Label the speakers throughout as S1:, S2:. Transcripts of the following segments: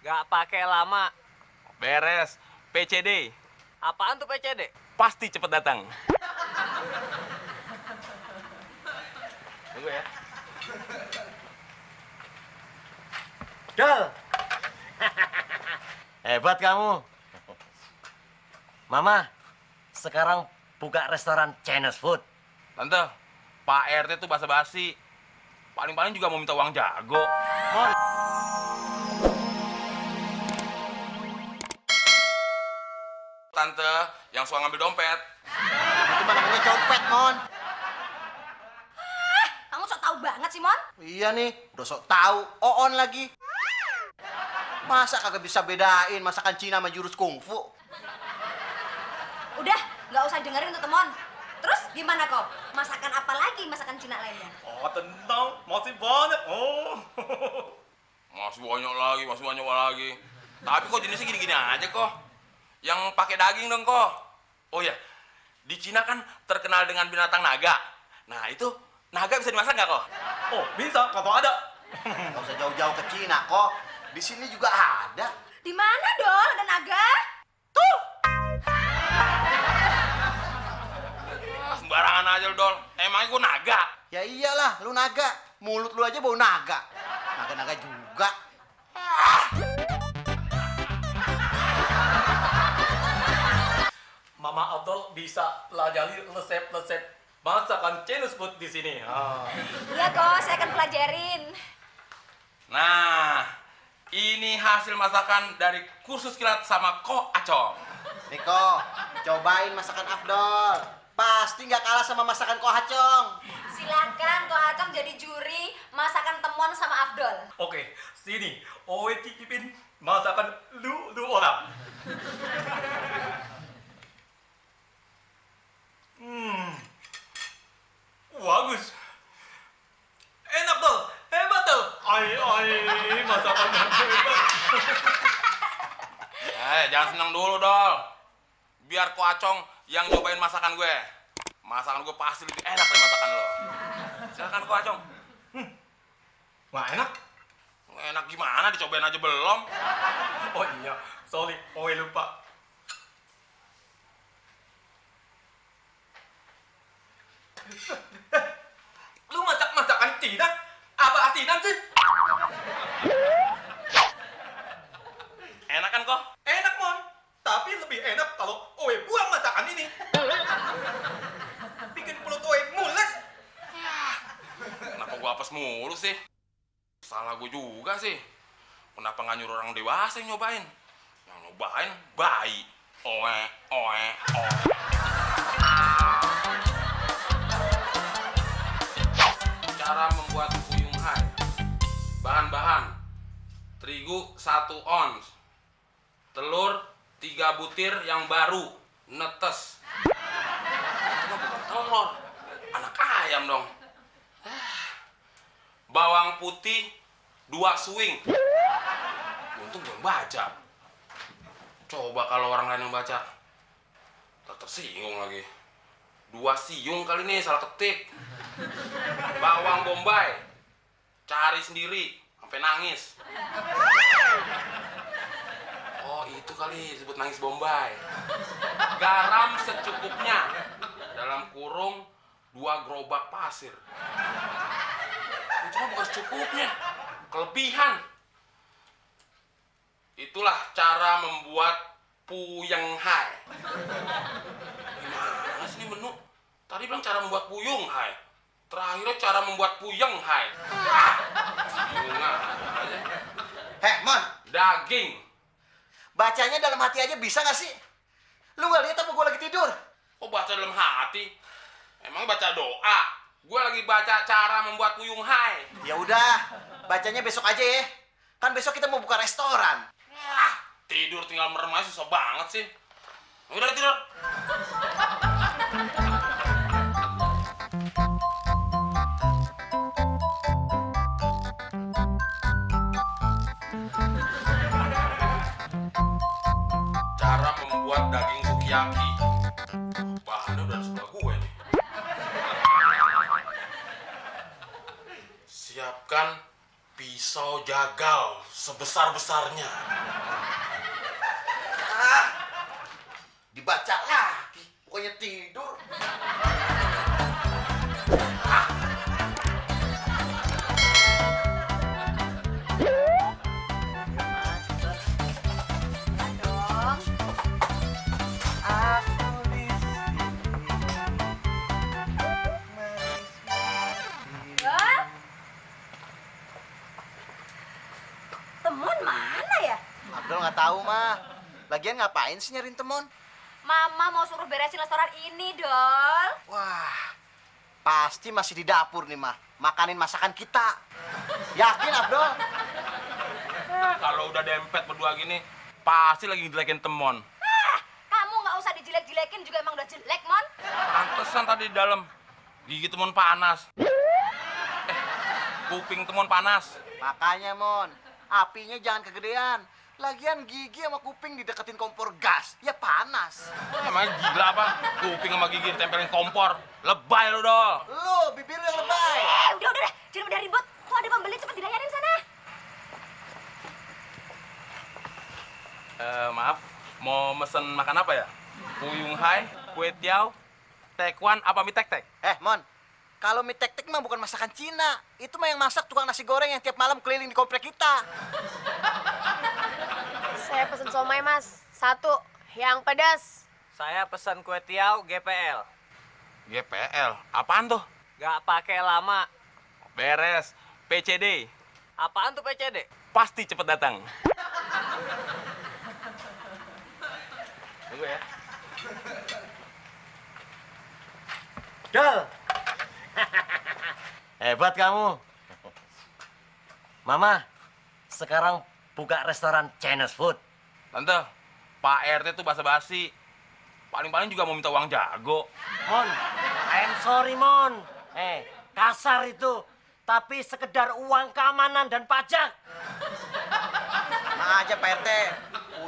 S1: Gak pakai lama.
S2: Beres. PCD.
S1: Apaan tuh PCD?
S2: Pasti cepet datang. Tunggu ya.
S3: Dol. Hebat kamu. Mama, sekarang buka restoran Chinese food.
S2: Tante, Pak RT tuh basa-basi. Paling-paling juga mau minta uang jago.
S3: Mon.
S2: Tante, yang suka ngambil dompet.
S3: Itu mah namanya copet, Mon.
S4: Kamu sok tahu banget sih, Mon.
S3: Iya nih, udah sok tahu. Oon lagi. Masa kagak bisa bedain masakan Cina sama jurus kungfu?
S4: Udah, nggak usah dengerin tuh, Temon. Terus gimana kok? Masakan apa lagi masakan Cina lainnya?
S5: Oh, tenang, masih banyak. Oh.
S2: Masih banyak lagi. Tapi kok jenisnya gini-gini aja kok. Yang pakai daging dong kok. Oh ya, di Cina kan terkenal dengan binatang naga. Nah itu, naga bisa dimasak nggak kok?
S5: Oh, bisa kalau ada.
S3: Gak usah jauh-jauh ke Cina kok. Di sini juga ada.
S4: Di mana, Dol? Ada naga?
S2: Sembarangan aja lu, Dol. Emangnya gue naga?
S3: Ya iyalah, lu naga. Mulut lu aja bau naga. Naga-naga juga.
S5: Mama Abdul bisa pelajari resep-resep masakan Chinese food di sini.
S4: Iya kok, saya akan pelajarin.
S2: Nah, ini hasil masakan dari kursus kilat sama Ko Acong.
S3: Niko, cobain masakan Afdol. Pasti nggak kalah sama masakan Ko Hacong.
S4: Silakan Ko Acong jadi juri masakan Temon sama Abdul.
S5: Oke, sini. Owe cicipin masakan lu orang. Bagus. Enak tuh, hebat tuh. Masakan hebat.
S2: Jangan senang dulu, Dol. Biar Ko Acong yang nyobain masakan gue. Masakan gue pasti lebih enak dari masakan lo. Silakan Ko Acong.
S5: Wah, enak.
S2: Enak gimana? Dicobain aja belum.
S5: Oh iya, sorry, Owe lupa. Lu masak masakan Cina? Apa asinan sih?
S2: Enak kan kok?
S5: Enak, Mon. Tapi lebih enak kalau Owe buang masakan ini. Bikin perut Owe mules.
S2: Kenapa gue apes mulu sih? Salah gue juga sih. Kenapa nggak nyuruh orang dewasa yang nyobain? Yang nyobain bayi. Oe. Cara membuat puyung hai. Bahan-bahan: terigu 1 ons, telur 3 butir yang baru, netes. Itu mah bukan telur, anak ayam dong. Bawang putih 2 suing. Untung belum baca. Coba kalau orang lain yang baca, tersinggung lagi. 2 siung kali nih, salah ketik. Bawang bombay, cari sendiri sampai nangis. Oh itu kali disebut nangis bombay. Garam secukupnya, dalam kurung 2 gerobak pasir. Itu mah bukan secukupnya, kelebihan. Itulah cara membuat puyeng hai. Gimana sih ini menu? Tadi bilang cara membuat puyung hai. Terakhirnya cara membuat puyeng hai. Bunga aja.
S3: Heh, Mon.
S2: Daging.
S3: Bacanya dalam hati aja bisa nggak sih? Lu nggak lihat apa gue lagi tidur?
S2: Kok baca dalam hati? Emang baca doa? Gue lagi baca cara membuat puyung hai.
S3: Ya udah, bacanya besok aja ya. Kan besok kita mau buka restoran.
S2: Tidur tinggal merem aja susah banget sih. Udah tidur. Cara membuat daging sukiyaki. Bahannya udah suka gue nih. Siapkan Pisau jagal sebesar-besarnya.
S3: Dibaca lagi, pokoknya tidur.
S4: Dong. Dol. Temon mana ya?
S3: Abdul nggak tahu, mah. Lagian ngapain sih nyariin temon?
S4: Mama mau suruh beresin restoran ini, Dol.
S3: Wah, pasti masih di dapur nih, mah. Makanin masakan kita. Yakin, Abdul?
S2: Kalau udah dempet berdua gini, pasti lagi ngejelekin temon.
S4: Kamu nggak usah dijelek-jelekin juga emang udah jelek, Mon.
S2: Pantesan tadi di dalam gigi temon panas. Kuping temon panas.
S3: Makanya, Mon, apinya jangan kegedean. Lagian gigi sama kuping dideketin kompor gas, ya panas.
S2: Emangnya gila apa? Kuping sama gigi ditempelin kompor. Lebay lu, Dol.
S3: Lu, bibir yang lebay.
S4: Udah deh, jangan pada ribut. Tuh ada pembeli cepet dilayanin sana.
S2: Maaf, mau mesen makan apa ya? Puyung hai, kue tiao, tekwan, apa mie tek-tek?
S3: Mon, kalau mie tek-tek mah bukan masakan Cina. Itu mah yang masak tukang nasi goreng yang tiap malam keliling di komplek kita.
S6: Saya pesen somai, Mas. 1, yang pedas.
S1: Saya pesan kue tiaw GPL.
S2: GPL, apaan tuh?
S1: Gak pakai lama.
S2: Beres, PCD,
S1: Apaan tuh PCD?
S2: pasti cepet datang. Tunggu ya.
S7: Dol. Hebat kamu. Mama, sekarang buka restoran Chinese food.
S2: Tante, Pak RT tuh basa-basi. Paling-paling juga mau minta uang jago.
S7: Mon, I'm sorry, Mon. Kasar itu. Tapi sekedar uang keamanan dan pajak.
S3: Nah aja Pak RT,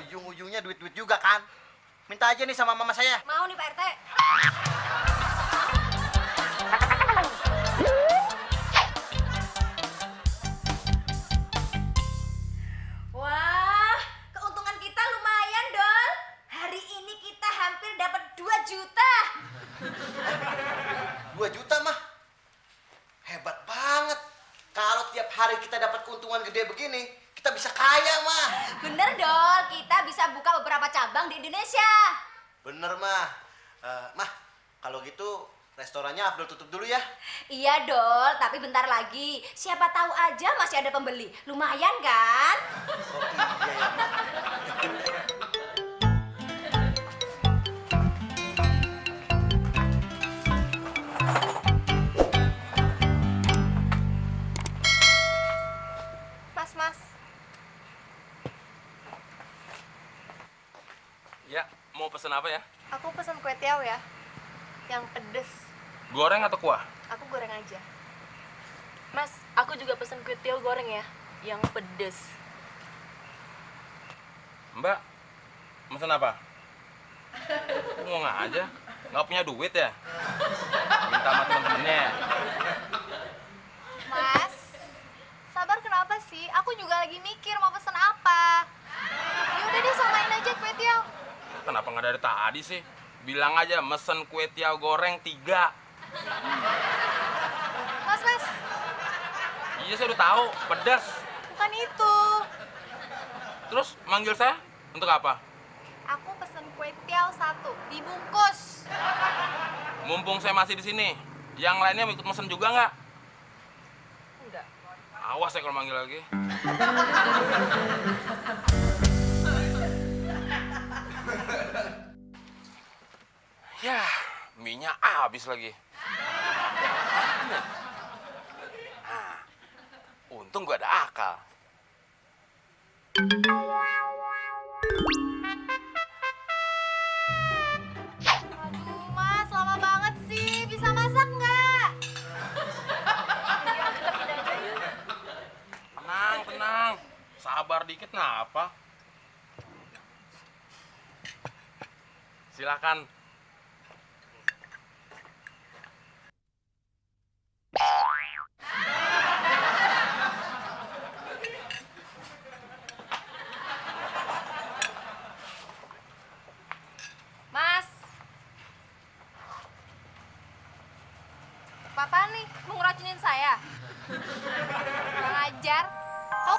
S3: ujung-ujungnya duit-duit juga kan. Minta aja nih sama mama saya.
S4: Mau nih Pak RT. Wah, keuntungan kita lumayan, Dol. Hari ini kita hampir dapat 2 juta.
S3: 2 juta mah. Hebat banget. Kalau tiap hari kita dapat keuntungan gede begini, kita bisa kaya mah.
S4: Bener, Dol. Kita bisa buka beberapa cabang di Indonesia.
S3: Bener mah. Mah, kalau gitu restorannya Abdul tutup dulu ya.
S4: Iya, Dol. Tapi bentar lagi. Siapa tahu aja masih ada pembeli. Lumayan kan?
S3: Oh iya ya, Mah.
S6: Mas.
S2: Ya, mau pesen apa ya?
S6: Aku pesen kue tiaw ya. Yang pedes.
S2: Goreng atau kuah?
S6: Aku goreng aja. Mas, aku juga pesen kue tiaw goreng ya. Yang pedes.
S2: Mbak, mesen apa? Ngomong aja, nggak punya duit ya? Minta sama temen-temennya.
S6: Mas, sabar kenapa sih? Aku juga lagi mikir mau pesen apa. Ya udah deh, samain aja kue tiaw.
S2: Kenapa nggak dari tadi sih? Bilang aja mesen kue tiaw goreng 3.
S6: Mas.
S2: Iya, saya udah tahu, pedas.
S6: Bukan itu.
S2: Terus manggil saya untuk apa?
S6: Aku pesen kue tiaw 1, dibungkus.
S2: Mumpung saya masih di sini, yang lainnya mau ikut mesen juga nggak?
S6: Enggak.
S2: Awas ya kalau manggil lagi. Ya, minyak habis lagi. Nah, untung gua ada akal.
S6: Aduh, Mas, lama banget sih. Bisa masak nggak? Ya, kita pindah aja yuk.
S2: Tenang. Sabar dikit, kenapa? Silakan.
S6: Apa-apaan nih? Mau ngeracunin saya? Kurang ajar. Kau